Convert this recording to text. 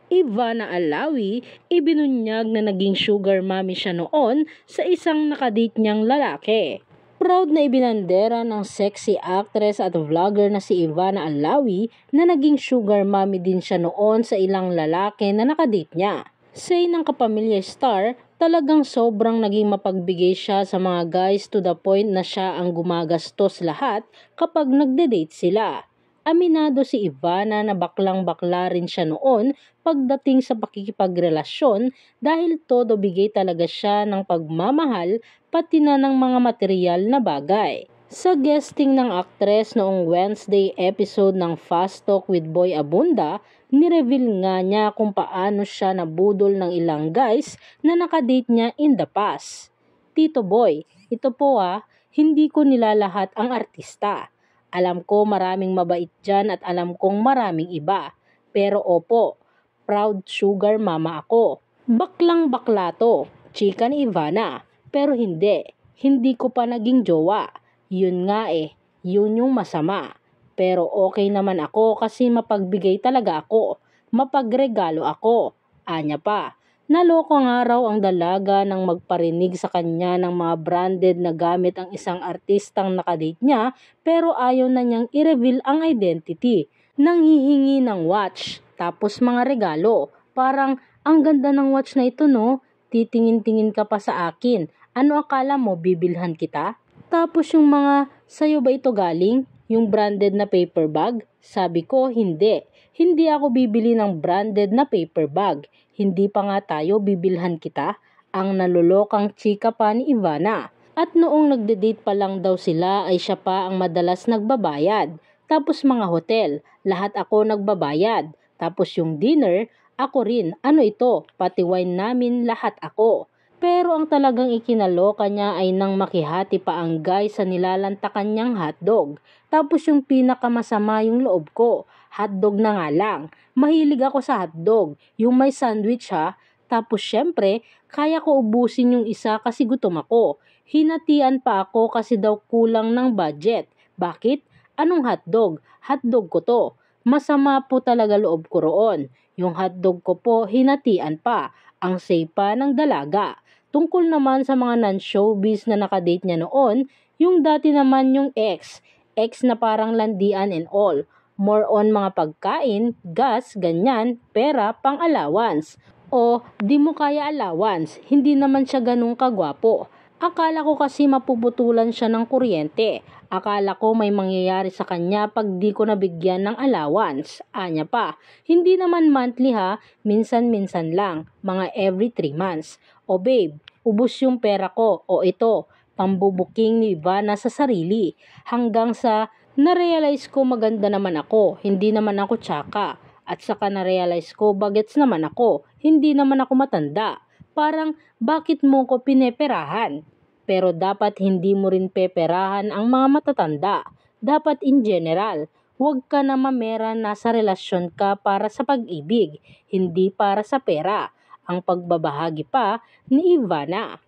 Ivana Alawi, ibinunyag na naging sugar mommy siya noon sa isang nakadate niyang lalaki. Proud na ibinandera ng sexy actress at vlogger na si Ivana Alawi na naging sugar mommy din siya noon sa ilang lalaki na nakadate niya. Say ng kapamilya star, talagang sobrang naging mapagbigay siya sa mga guys to the point na siya ang gumagastos lahat kapag nagde-date sila. Aminado si Ivana na baklang-bakla rin siya noon pagdating sa pakikipagrelasyon dahil todo bigay talaga siya ng pagmamahal pati na ng mga material na bagay. Sa guesting ng aktres noong Wednesday episode ng Fast Talk with Boy Abunda, nireveal nga niya kung paano siya nabudol ng ilang guys na nakadate niya in the past. Tito Boy, ito po hindi ko nilalahat ang artista. Alam ko maraming mabait dyan at alam kong maraming iba. Pero opo, proud sugar mama ako. Baklang bakla to, chika ni Ivana. Pero hindi ko pa naging jowa. Yun nga yun yung masama. Pero okay naman ako kasi mapagbigay talaga ako. Mapagregalo ako. Anya pa. Naloko nga raw ang dalaga nang magparinig sa kanya ng mga branded na gamit ang isang artistang nakadate niya pero ayaw na niyang i-reveal ang identity. Nanghihingi ng watch, tapos mga regalo. Parang, ang ganda ng watch na ito no? Titingin-tingin ka pa sa akin. Ano akala mo, bibilhan kita? Tapos yung mga, sayo ba ito galing? Yung branded na paper bag? Sabi ko, hindi. Hindi ako bibili ng branded na paper bag. Hindi pa nga tayo bibilhan kita. Ang nalulokang chika pa ni Ivana. At noong nagde-date pa lang daw sila ay siya pa ang madalas nagbabayad. Tapos mga hotel, lahat ako nagbabayad. Tapos yung dinner, ako rin. Ano ito? Pati wine namin lahat ako. Pero ang talagang ikinaloka niya ay nang makihati pa ang guy sa nilalantakan niyang hotdog. Tapos yung pinakamasama yung loob ko, hotdog na nga lang. Mahilig ako sa hotdog, yung may sandwich Tapos syempre, kaya ko ubusin yung isa kasi gutom ako. Hinatian pa ako kasi daw kulang ng budget. Bakit? Anong hotdog? Hotdog ko to. Masama po talaga loob ko roon. Yung hotdog ko po, hinatian pa. Ang say pa ng dalaga. Tungkol naman sa mga non-showbiz na nakadate niya noon, yung dati naman yung ex na parang landian and all. More on mga pagkain, gas, ganyan, pera, pang allowance. O di mo kaya allowance, hindi naman siya ganun kagwapo. Akala ko kasi mapuputulan siya ng kuryente. Akala ko may mangyayari sa kanya pag di ko nabigyan ng allowance. Anya pa, hindi naman monthly minsan-minsan lang, mga every 3 months. O babe, ubos yung pera ko. O ito, pambubuking ni Ivana sa sarili. Hanggang sa narealize ko maganda naman ako, hindi naman ako tsaka. At saka narealize ko bagets naman ako, hindi naman ako matanda. Parang bakit mo ko pineperahan? Pero dapat hindi mo rin peperahan ang mga matatanda. Dapat in general, huwag ka na mamera na sa relasyon ka para sa pag-ibig, hindi para sa pera. Ang pagbabahagi pa ni Ivana.